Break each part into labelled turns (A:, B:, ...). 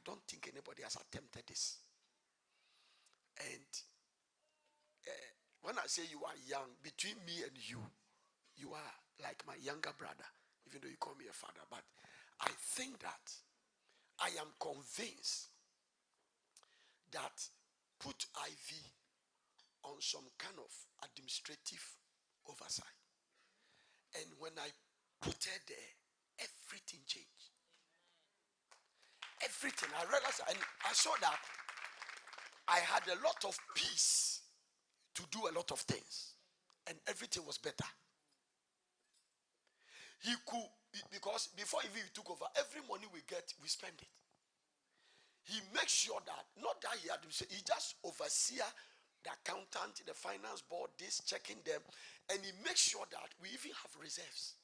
A: don't think anybody has attempted this. And when I say you are young, between me and you are like my younger brother, even though you call me a father. But I think that I am convinced that put IV on some kind of administrative oversight. And when I put her there, everything changed. Everything. I realized, and I saw that I had a lot of peace to do a lot of things. And everything was better. He could, because before even he took over, every money we get, we spend it. He makes sure that, not that he just oversees the accountant, the finance board, this, checking them, and he makes sure that we even have reserves.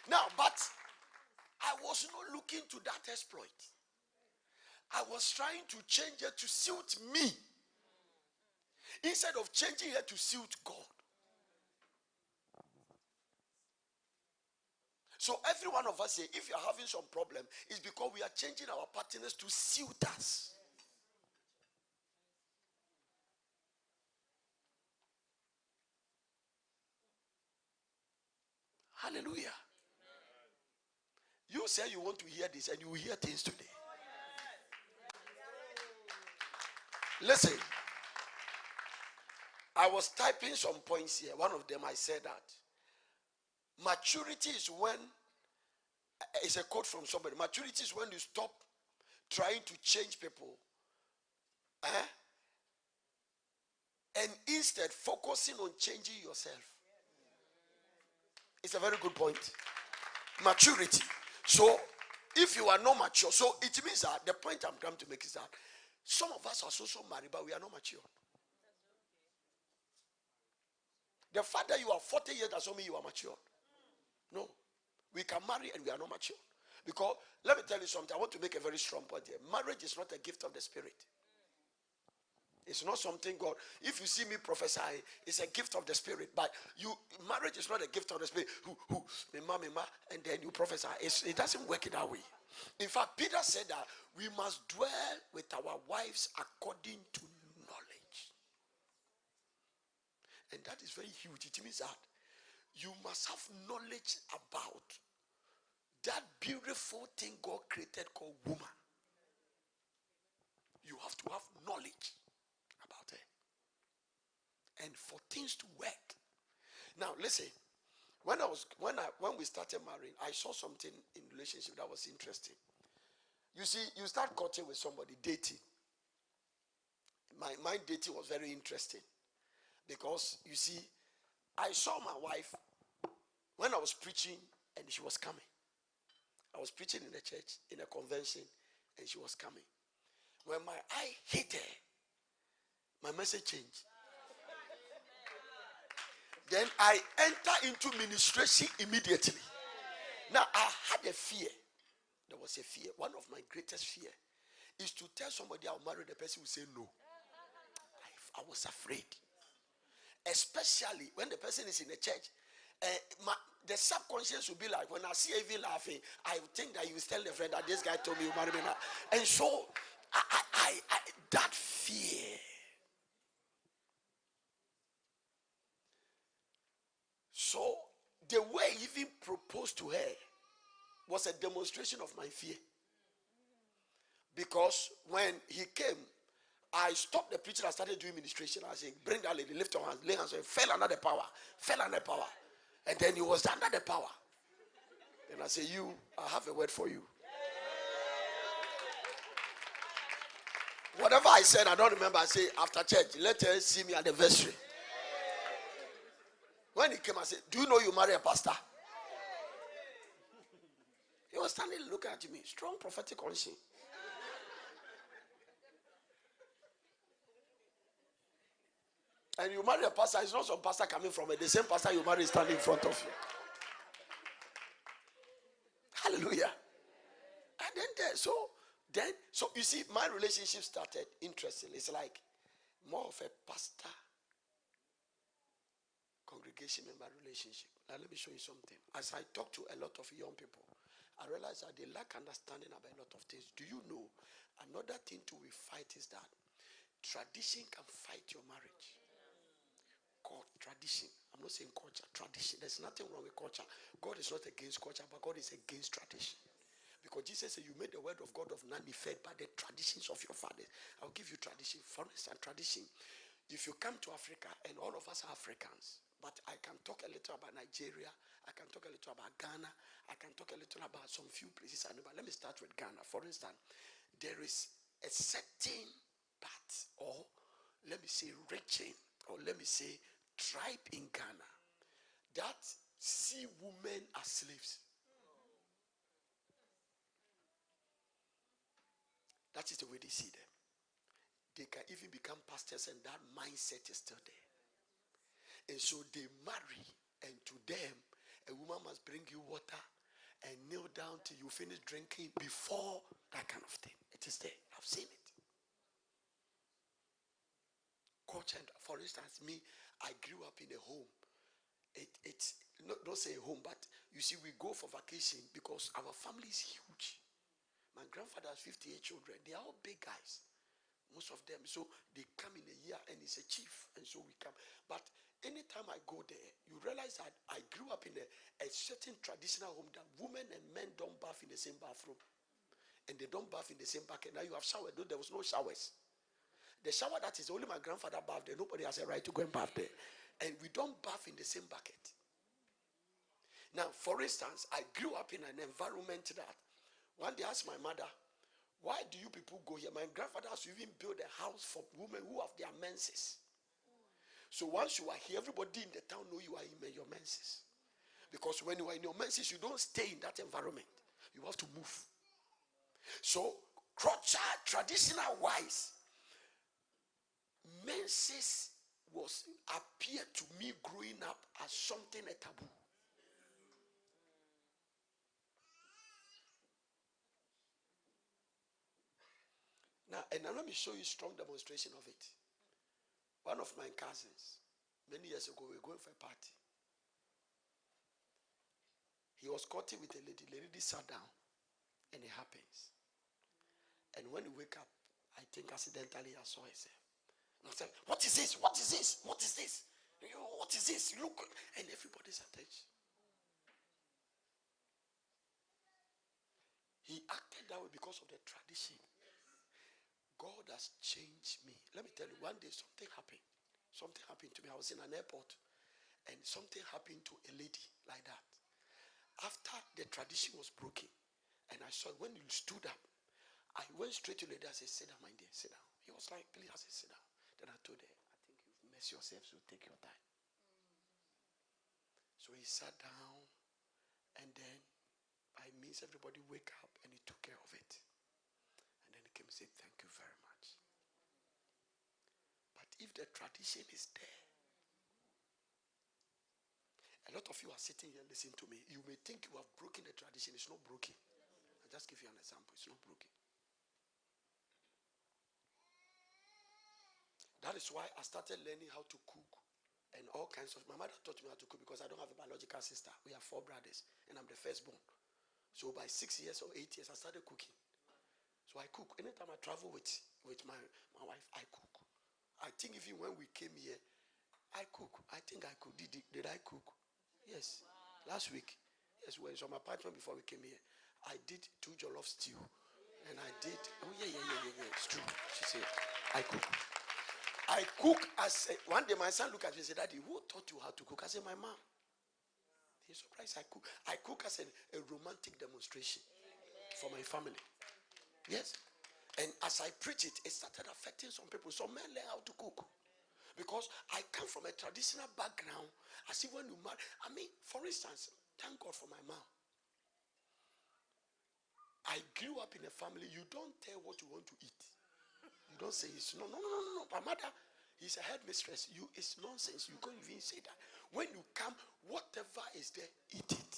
A: Now, but I was not looking to that exploit. I was trying to change it to suit me, instead of changing it to suit God. So every one of us here, if you are having some problem, it's because we are changing our partners to suit us. Hallelujah. You say you want to hear this, and you will hear things today. Listen, I was typing some points here. One of them, I said that maturity is when, it's a quote from somebody, maturity is when you stop trying to change people, and instead focusing on changing yourself. It's a very good point. Maturity. So, if you are not mature, so it means that the point I'm trying to make is that some of us are so married, but we are not mature. The fact that you are 40 years doesn't mean you are mature. No. We can marry and we are not mature. Because, let me tell you something, I want to make a very strong point here. Marriage is not a gift of the Spirit. It's not something God, if you see me prophesy, it's a gift of the Spirit. But marriage is not a gift of the Spirit. And then you prophesy. It doesn't work that way. In fact, Peter said that we must dwell with our wives according to knowledge. And that is very huge. It means that you must have knowledge about that beautiful thing God created called woman. You have to have knowledge about it. And for things to work. Now listen, when we started marrying, I saw something in relationship that was interesting. You see, you start courting with somebody, dating. My dating was very interesting. Because you see, I saw my wife when I was preaching and she was coming. I was preaching in a church, in a convention, and she was coming. When my eye hit her, my message changed. Then I enter into ministration immediately. Now I had a fear. There was a fear. One of my greatest fear is to tell somebody I'll marry, the person will say no. I was afraid. Especially when the person is in the church. The subconscious will be like, when I see Evie laughing, I think that you will tell the friend that this guy told me you marry me now. And so, I that fear. So, the way he even proposed to her was a demonstration of my fear. Because when he came, I stopped the preacher and started doing ministration. I said, bring that lady, lift your hands, lay hands on her, fell under the power. And then he was under the power. And I say, I have a word for you. Whatever I said, I don't remember. I say, after church, let her see me at the vestry. When he came, I said, do you know you marry a pastor? He was standing looking at me. Strong prophetic unction. And you marry a pastor, it's not some pastor coming from it. The same pastor you marry is standing in front of you. Hallelujah. And then so you see, my relationship started interesting. It's like more of a pastor congregation member relationship. Now let me show you something. As I talk to a lot of young people, I realize that they lack understanding about a lot of things. Do you know another thing to we fight is that tradition can fight your marriage? Tradition. I'm not saying culture. Tradition. There's nothing wrong with culture. God is not against culture, but God is against tradition. Because Jesus said, you made the word of God of none effect by the traditions of your fathers. I'll give you tradition. For instance, tradition. If you come to Africa, and all of us are Africans, but I can talk a little about Nigeria, I can talk a little about Ghana, I can talk a little about some few places I know. But let me start with Ghana. For instance, there is a certain part, or let me say region, or let me say tribe in Ghana that see women as slaves. That is the way they see them. They can even become pastors, and that mindset is still there. And so they marry, and to them, a woman must bring you water and kneel down till you finish drinking before that kind of thing. It is there. I've seen it. Culture, for instance, me, I grew up in a home. It's not say a home, but you see, we go for vacation because our family is huge. My grandfather has 58 children. They are all big guys, most of them. So they come in a year, and he's a chief, and so we come. But anytime I go there, you realize that I grew up in a certain traditional home that women and men don't bath in the same bathroom, and they don't bath in the same bucket. Now you have shower, though there was no showers. The shower that is only my grandfather bathed there. Nobody has a right to go and bath there, and we don't bath in the same bucket. Now, for instance, I grew up in an environment that one day I asked my mother, why do you people go here? My grandfather has even built a house for women who have their menses. So once you are here, everybody in the town know you are in your menses. Because when you are in your menses, you don't stay in that environment. You have to move. So, culture, traditional wise, menses appeared to me growing up as something a taboo. Now, and now let me show you a strong demonstration of it. One of my cousins, many years ago, we were going for a party. He was courting with a lady. The lady sat down, and it happens. And when he wake up, I think accidentally I saw herself. And I said, what is this? What is this? What is this? What is this? Look. And everybody's attention. He acted that way because of the tradition. God has changed me. Let me tell you, one day something happened. Something happened to me. I was in an airport, and something happened to a lady like that. After the tradition was broken, and I saw when you stood up, I went straight to the lady. I said, sit down, my dear, sit down. He was like, please. I said, sit down. Then I told her, I think you've messed yourself, so take your time. So he sat down, and then by means everybody wake up, and he took care of it. And then he came and said, thank you very much. But if the tradition is there, a lot of you are sitting here listening to me. You may think you have broken the tradition. It's not broken. I'll just give you an example. It's not broken. That is why I started learning how to cook and all kinds of. My mother taught me how to cook because I don't have a biological sister. We have 4 brothers, and I'm the firstborn. So by 6 years or 8 years, I started cooking. So I cook. Anytime I travel with my wife, I cook. I think even when we came here, I cook. I think I cook. Did I cook? Yes. Wow. Last week. Yes, we were in some apartment before we came here. I did 2 jollof stew. And I did. Oh, yeah. It's true. She said, I cook. I cook as one day my son looked at me and said, Daddy, who taught you how to cook? I said, my mom. He's surprised I cook. I cook as a romantic demonstration for my family. Yes. And as I preach it, it started affecting some people. Some men learn how to cook. Because I come from a traditional background. As if when you marry, I mean, for instance, thank God for my mom. I grew up in a family, you don't tell what you want to eat. You don't say it's no. My mother, he's a headmistress. It's nonsense. You can't even say that. When you come, whatever is there, eat it.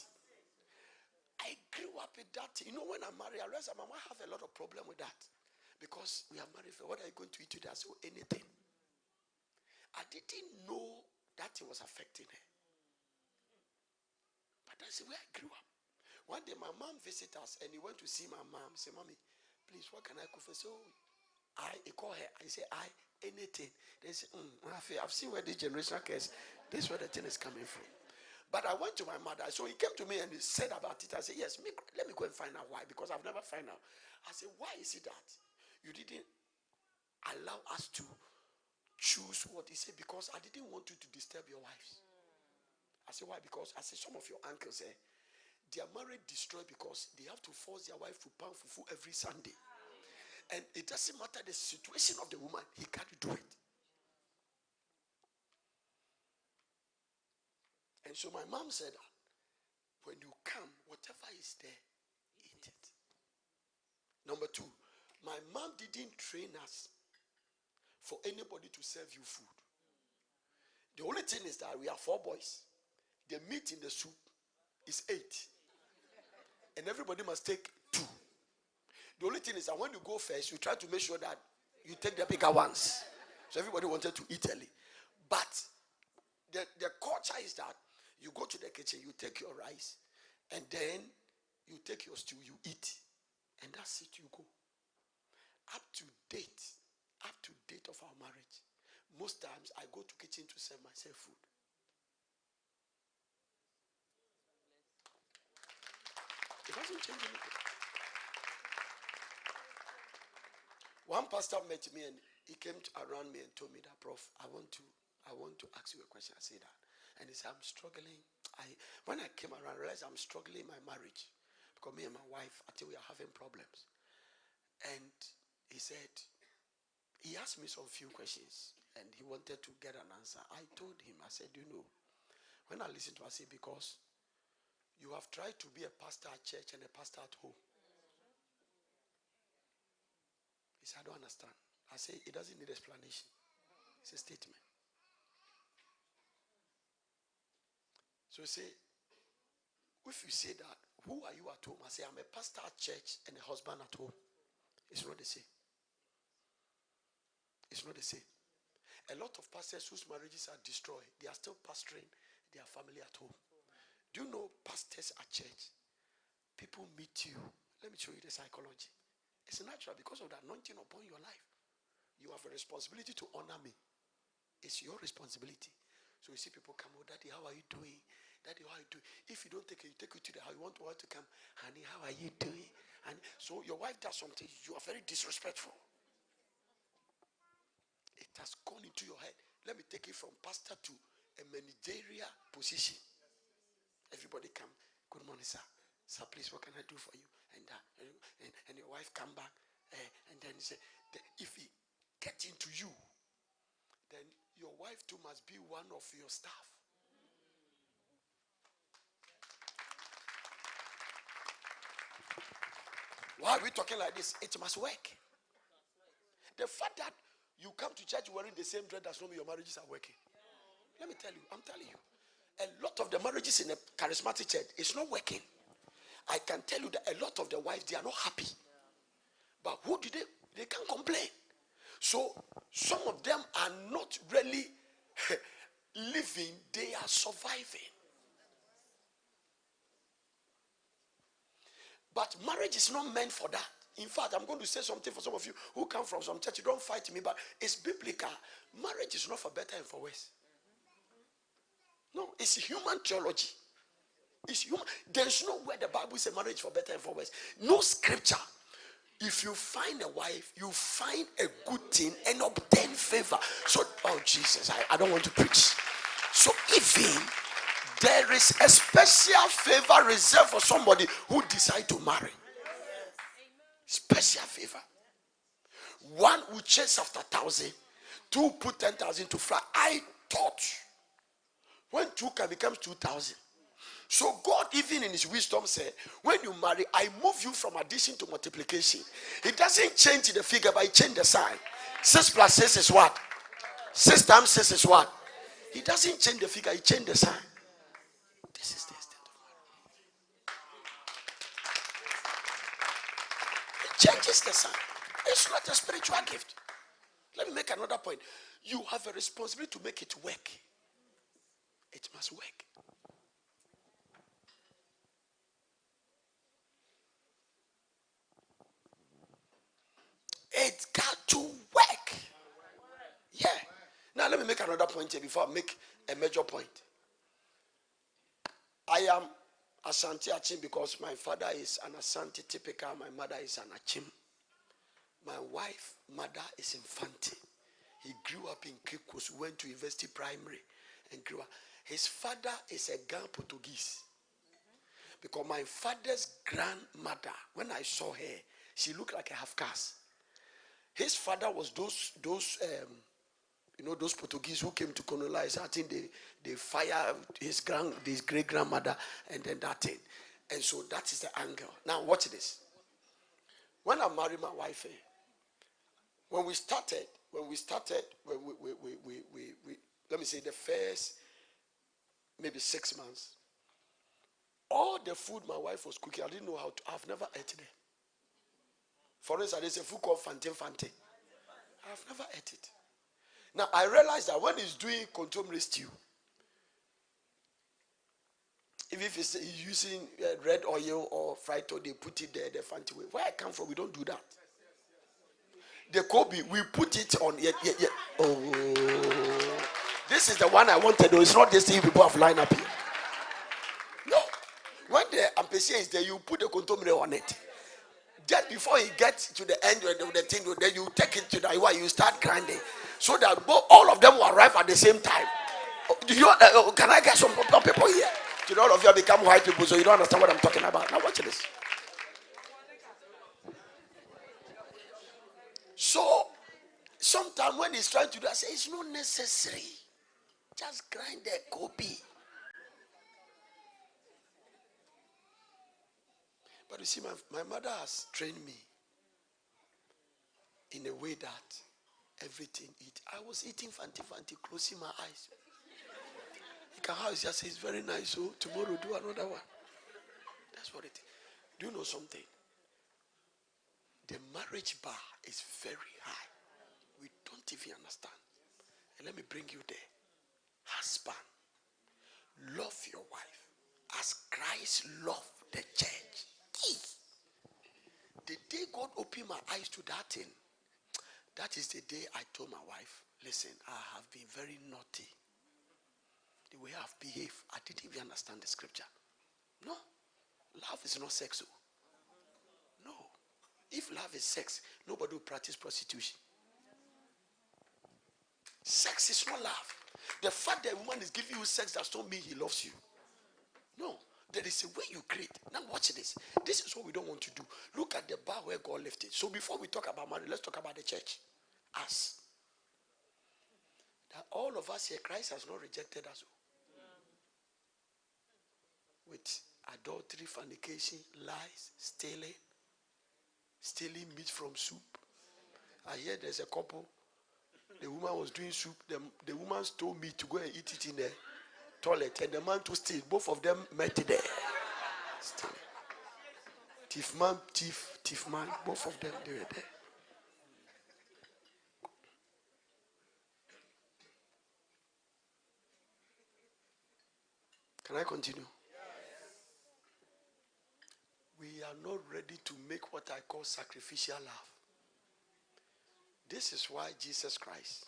A: I grew up with that. You know, when I married, I realized my mama have a lot of problem with that. Because we are married. What are you going to eat today? I said, anything. I didn't know that it was affecting her. I said, where I grew up. One day my mom visited us and he went to see my mom. Say, Mommy, please, what can I cook for? So I call her. I say, anything. They say, I've seen where this generational case, this is where the thing is coming from. But I went to my mother. So he came to me and he said about it. I said, yes, let me go and find out why. Because I've never found out. I said, why is it that you didn't allow us to choose what? He said, because I didn't want you to disturb your wives. I said, why? Because I said, some of your uncles say, their marriage destroyed because they have to force their wife to pound fufu every Sunday. And it doesn't matter the situation of the woman, he can't do it. And so my mom said that when you come, whatever is there, eat it. Number two, my mom didn't train us for anybody to serve you food. The only thing is that we are 4 boys. The meat in the soup is 8. And everybody must take 2. The only thing is that when you go first, you try to make sure that you take the bigger ones. So everybody wanted to eat early. But the culture is that you go to the kitchen, you take your rice, and then you take your stew, you eat. And that's it, you go. Up to date of our marriage, most times I go to kitchen to serve myself food. It doesn't change anything. One pastor met me and he came around me and told me that, Prof, I want to ask you a question. I said that. And he said, I'm struggling. When I came around, I realized I'm struggling in my marriage. Because me and my wife, I think we are having problems. And he said, he asked me some few questions and he wanted to get an answer. I told him, I said, when I listened to him, I said, because you have tried to be a pastor at church and a pastor at home. He said, I don't understand. I said, it doesn't need explanation. It's a statement. So he said, if you say that, who are you at home? I say, I'm a pastor at church and a husband at home. It's not the same. It's not the same. A lot of pastors whose marriages are destroyed, they are still pastoring their family at home. Do you know pastors at church? People meet you. Let me show you the psychology. It's natural because of the anointing upon your life. You have a responsibility to honor me. It's your responsibility. So you see people come, oh, Daddy, how are you doing? Daddy, how are you doing? If you don't take it, you take it to the house. You want to come, honey, how are you doing? And so your wife does something, you are very disrespectful. It has gone into your head. Let me take it from pastor to a managerial position. Everybody come, good morning, sir. Sir, please, what can I do for you? And your wife come back, and then say, if he gets into you, then your wife too must be one of your staff. Why are we talking like this? It must work. The fact that you come to church wearing the same dress does not mean your marriages are working. Let me tell you, I'm telling you. A lot of the marriages in a charismatic church is not working. I can tell you that a lot of the wives, they are not happy. But who do they can't complain. So some of them are not really living, they are surviving. But marriage is not meant for that. In fact, I'm going to say something for some of you who come from some church. You don't fight me, but it's biblical. Marriage is not for better and for worse. No, it's human theology. It's human. There's no where the Bible says marriage for better and for worse. No scripture. If you find a wife, you find a good thing and obtain favor. So, oh Jesus, I don't want to preach. So even there is a special favor reserved for somebody who decide to marry. Special favor. One who chase after 1,000, 2 put 10,000 to fly. I thought when 2 can become 2,000. So God, even in his wisdom, said, when you marry, I move you from addition to multiplication. He doesn't change the figure, but he change the sign. 6 plus 6 is what? 6 times 6 is what? He doesn't change the figure, he change the sign. This is the extent of marriage. It changes the sign. It's not a spiritual gift. Let me make another point. You have a responsibility to make it work. It must work. make another point here before I make a major point. I am Ashanti Achim because my father is an Ashanti typical, my mother is an Achim. My wife, mother is Infante. He grew up in Kikos, went to University Primary and grew up. His father is a Gan Portuguese. Because my father's grandmother, when I saw her, she looked like a half caste. His father was those Portuguese who came to colonize. I think they fire his great grandmother and then that thing. And so that is the angle. Now watch this. When I married my wife, when we started, let me say the first maybe 6 months, all the food my wife was cooking, I didn't know how to. I've never eaten it. For instance, there's a food called Fante. I've never ate it. Now I realized that when he's doing contomere stew, if it's using red oil or fried oil, they put it there, the Fante way. Where I come from, we don't do that. The Kobe, we put it on. Yeah. Oh, this is the one I wanted. Though it's not this thing people have lined up here. No, when the ampesi is there, you put the contomere on it. Just before he gets to the end of the thing, then you take it to the Iwa, you start grinding, so that all of them will arrive at the same time. Can I get some people here? All of you have become white people, so you don't understand what I'm talking about. Now watch this. So, sometimes when he's trying to do, I say it's not necessary. Just grind the Kobe. But you see, my mother has trained me in a way that everything eat. I was eating Fante, closing my eyes. You can have just say it's very nice. So tomorrow do another one. That's what it is. Do you know something? The marriage bar is very high. We don't even understand. And let me bring you there. Husband, love your wife as Christ loved the church. The day God opened my eyes to that thing, that is the day I told my wife, listen, I have been very naughty. The way I've behaved, I didn't even understand the scripture. No, love is not sex. No. If love is sex, nobody will practice prostitution. Sex is not love. The fact that a woman is giving you sex does not mean he loves you. No. There is a way you create. Now watch this. This is what we don't want to do. Look at the bar where God left it. So before we talk about marriage, let's talk about the church. Us. That all of us here, Christ has not rejected us. With adultery, fornication, lies, stealing meat from soup. I hear there's a couple. The woman was doing soup. The woman stole meat to go and eat it in the toilet. And the man to steal. Both of them met there. Still. Thief man. Both of them, they were there. Can I continue? We are not ready to make what I call sacrificial love. This is why Jesus Christ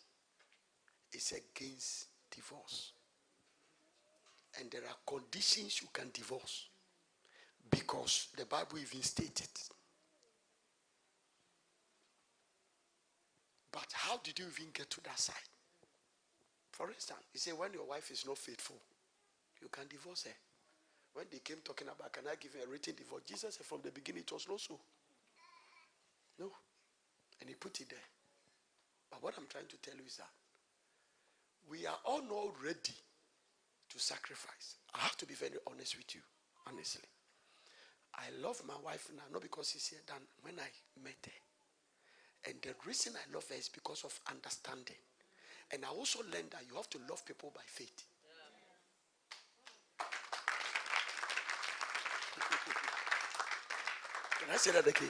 A: is against divorce. And there are conditions you can divorce. Because the Bible even stated. But how did you even get to that side? For instance, he said when your wife is not faithful, you can divorce her. When they came talking about, can I give her a written divorce? Jesus said from the beginning it was not so. No. And he put it there. But what I'm trying to tell you is that we are all not ready to sacrifice. I have to be very honest with you, honestly. I love my wife now, not because she's here, than when I met her. And the reason I love her is because of understanding. And I also learned that you have to love people by faith. Can I say that again?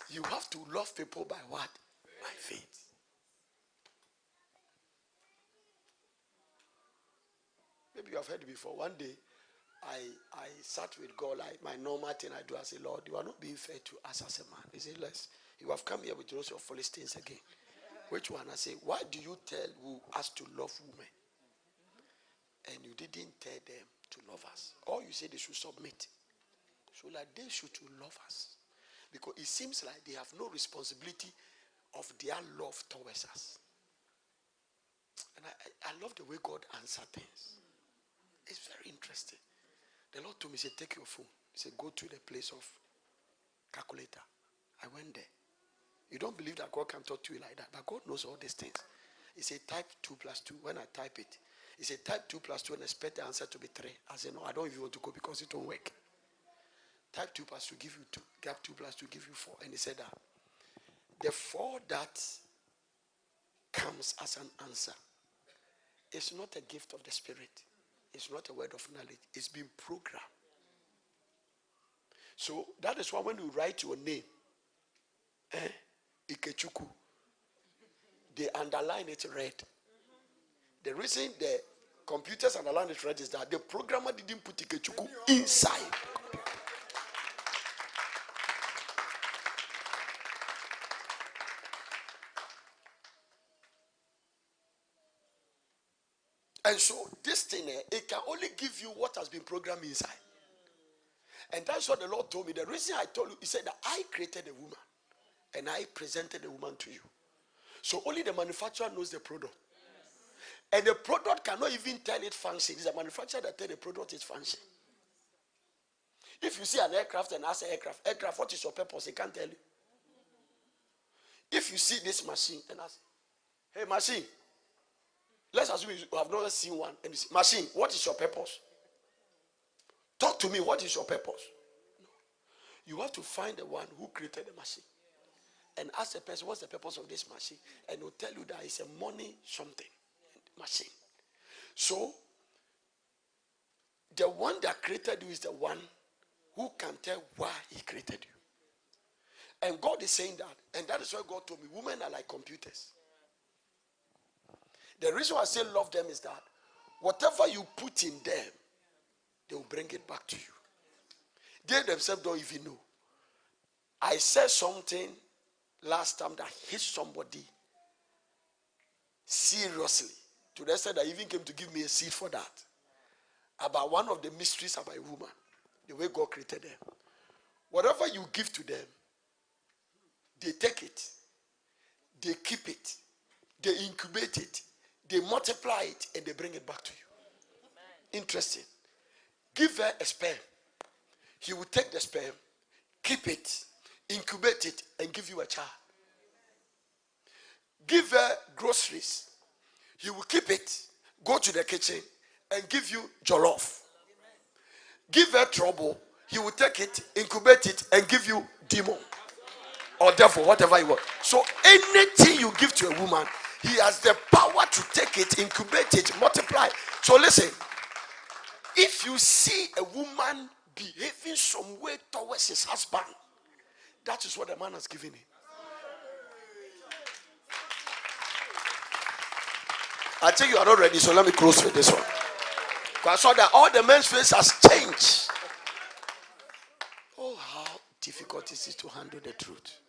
A: You have to love people by what? By faith. Maybe you have heard it before. One day, I sat with God like my normal thing I do. I say, Lord, you are not being fair to us as a man. He said, you have come here with those of Philistines again. Which one? I say, why do you tell us to love women? And you didn't tell them to love us. Or you say they should submit. So like they should to love us. Because it seems like they have no responsibility of their love towards us. And I love the way God answers things. It's very interesting. The Lord told me, he said, take your phone. He said, go to the place of calculator. I went there. You don't believe that God can talk to you like that, but God knows all these things. He said, type 2 plus 2. When I type it, he said, type 2 plus 2 and expect the answer to be 3. I said, no, I don't even want to go because it won't work. Type 2 plus 2 give you 2. Gap 2 plus 2 give you 4. And he said that the 4 that comes as an answer is not a gift of the Spirit. It's not a word of knowledge. It's been programmed. So that is why when you write your name, Ikechuku, they underline it red. The reason the computers underline it red is that the programmer didn't put Ikechuku inside. And so this thing, it can only give you what has been programmed inside. And that's what the Lord told me. The reason I told you, he said that I created a woman and I presented the woman to you. So only the manufacturer knows the product. And the product cannot even tell it function. It's the manufacturer that tells the product its function. If you see an aircraft and ask an aircraft, what is your purpose? It can't tell you. If you see this machine and ask, hey machine, let's assume you have never seen one. And you say, machine, what is your purpose? Talk to me, what is your purpose? No. You have to find the one who created the machine. And ask the person, what's the purpose of this machine? And he'll tell you that it's a money something machine. So, the one that created you is the one who can tell why he created you. And God is saying that. And that is why God told me, women are like computers. The reason why I say love them is that whatever you put in them, they will bring it back to you. They themselves don't even know. I said something last time that hit somebody seriously. To the extent that I even came to give me a seed for that. About one of the mysteries about a woman. The way God created them. Whatever you give to them, they take it. They keep it. They incubate it. They multiply it and they bring it back to you. Interesting. Give her a sperm. He will take the sperm, keep it, incubate it, and give you a child. Give her groceries. He will keep it, go to the kitchen, and give you jollof. Give her trouble. He will take it, incubate it, and give you demon. Or devil, whatever you want. So anything you give to a woman, he has the power to take it, incubate it, multiply. So listen, if you see a woman behaving some way towards his husband, that is what the man has given him. I think you are not ready, so let me close with this one. Because I saw that all the men's face has changed. Oh, how difficult it is to handle the truth.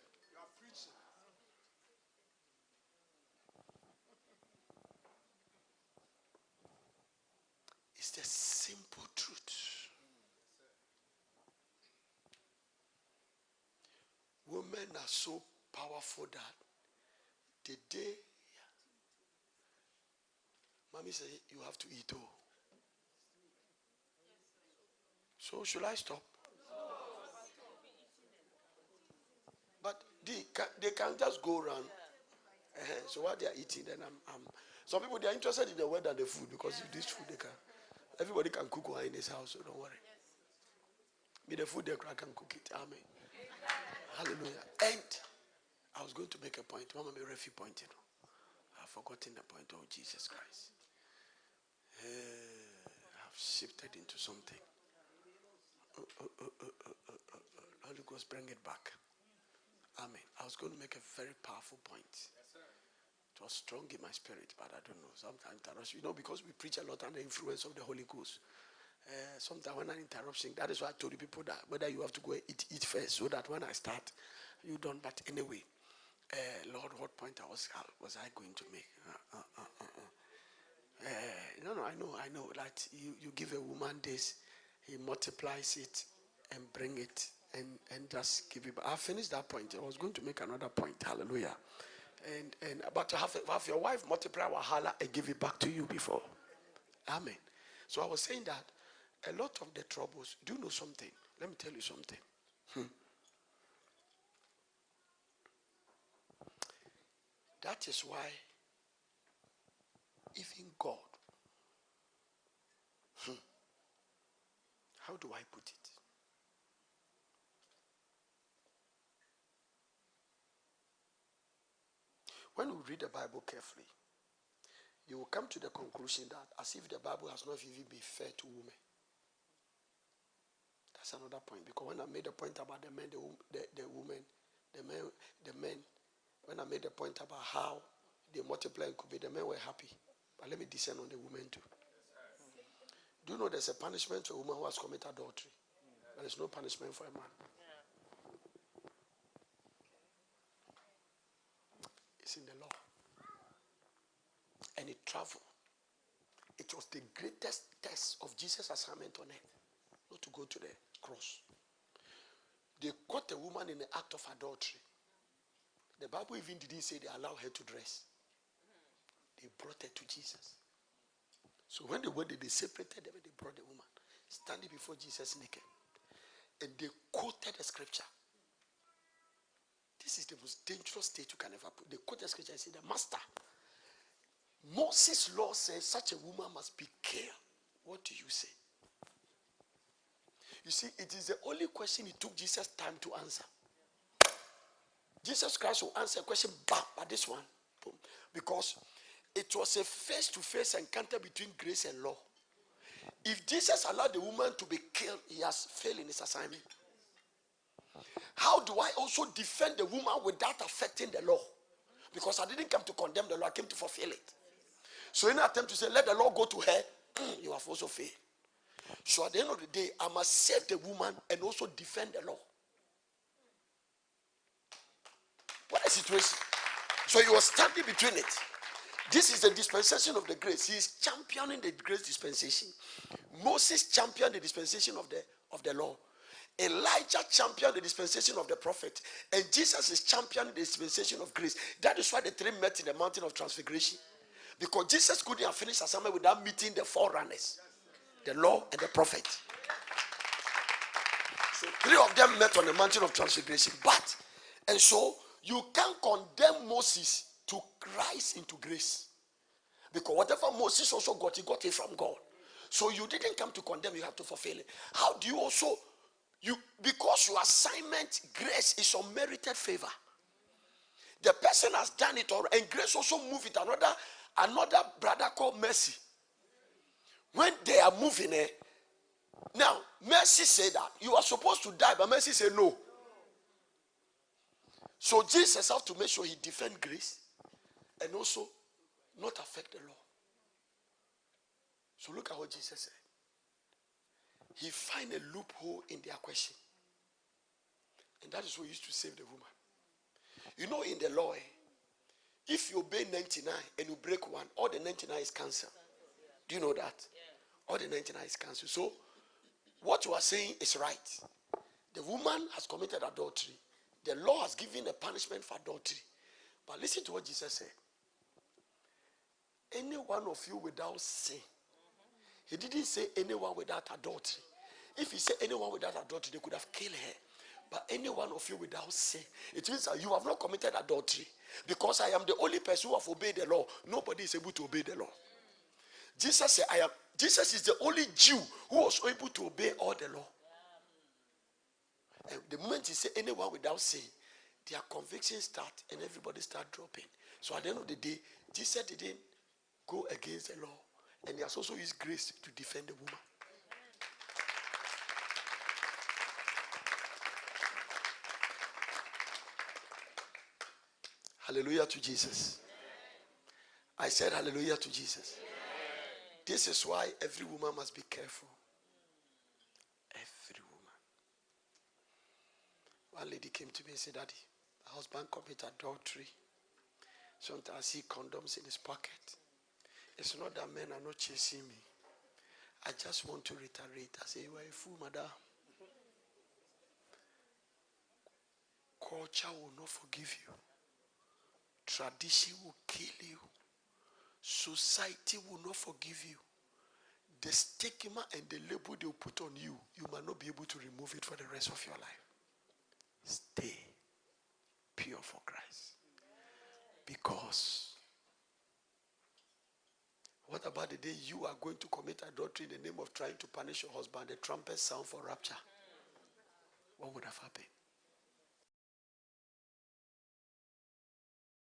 A: It's the simple truth. Women are so powerful that the day mommy said you have to eat. Oh. So should I stop? But they can just go around. So while they are eating, then I'm some people, they are interested in the word and the food, because if this food they can, everybody can cook in his house, so don't worry. Be the food they can cook it. Amen. Hallelujah. And I was going to make a point. Mama made a few point, I've forgotten the point. Oh, Jesus Christ. I've shifted into something. Holy Ghost, bring it back. Amen. I was going to make a very powerful point. It was strong in my spirit, but I don't know. Sometimes, because we preach a lot under the influence of the Holy Ghost. Sometimes when an interruption, that is why I told you people that whether you have to go eat first, so that when I start, you don't. But anyway, Lord, what point was I going to make? No, I know that you give a woman this, he multiplies it and bring it and just give it. But I finished that point. I was going to make another point. Hallelujah. And about to have your wife multiply wahala and give it back to you before. Amen. So I was saying that a lot of the troubles, do you know something? Let me tell you something. That is why even God, how do I put it? When we read the Bible carefully, you will come to the conclusion that as if the Bible has not even been fair to women. That's another point. Because when I made the point about the men, the women, the men, when I made the point about how they multiply and could be, the men were happy. But let me descend on the women too. Do you know there's a punishment for a woman who has committed adultery? There is no punishment for a man. It's in the law. And it traveled. It was the greatest test of Jesus' assignment on earth, not to go to the cross. They caught a woman in the act of adultery. The Bible even didn't say they allowed her to dress. They brought her to Jesus. So when they went, they separated them and they brought the woman, standing before Jesus naked. And they quoted the scripture. This is the most dangerous state you can ever put. They quoted the scripture and said, the master, Moses' law says such a woman must be killed. What do you say? You see, it is the only question it took Jesus time to answer. Jesus Christ will answer a question back by this one. Boom. Because it was a face-to-face encounter between grace and law. If Jesus allowed the woman to be killed, he has failed in his assignment. How do I also defend the woman without affecting the law? Because I didn't come to condemn the law, I came to fulfill it. So in an attempt to say, let the law go to her, you have also failed. So at the end of the day, I must save the woman and also defend the law. What a situation. So you are standing between it. This is the dispensation of the grace. He is championing the grace dispensation. Moses championed the dispensation of the law. Elijah championed the dispensation of the prophet. And Jesus is championing the dispensation of grace. That is why the three met in the mountain of transfiguration. Because Jesus couldn't have finished assignment without meeting the forerunners, the law and the prophet. So three of them met on the mountain of transfiguration. And so you can't condemn Moses to rise into grace. Because whatever Moses also got, he got it from God. So you didn't come to condemn, you have to fulfill it. How do you also, because your assignment, grace is unmerited favor. The person has done it all, and grace also moved it. Another brother called Mercy. When they are moving, now Mercy said that you are supposed to die, but Mercy said no. So Jesus has to make sure he defends grace and also not affect the law. So look at what Jesus said. He find a loophole in their question. And that is what used to save the woman. You know, in the law, if you obey 99 and you break one, all the 99 is cancelled. Do you know that? Yeah. All the 99 is cancelled. So what you are saying is right. The woman has committed adultery. The law has given a punishment for adultery. But listen to what Jesus said. Any one of you without sin. He didn't say anyone without adultery. If he said anyone without adultery, they could have killed her. But any one of you without sin, it means that you have not committed adultery. Because I am the only person who have obeyed the law. Nobody is able to obey the law. Jesus said, Jesus is the only Jew who was able to obey all the law. And the moment he said anyone without sin, their convictions start and everybody start dropping. So at the end of the day, Jesus didn't go against the law. And he has also used grace to defend the woman. Hallelujah to Jesus. I said hallelujah to Jesus. This is why every woman must be careful. Every woman. One lady came to me and said, Daddy, husband commit adultery. Sometimes I see condoms in his pocket. It's not that men are not chasing me. I just want to reiterate. I say, you are a fool, madam. Culture will not forgive you. Tradition will kill you. Society will not forgive you. The stigma and the label they will put on you, you might not be able to remove it for the rest of your life. Stay pure for Christ. Because what about the day you are going to commit adultery in the name of trying to punish your husband? The trumpet sound for rapture. What would have happened?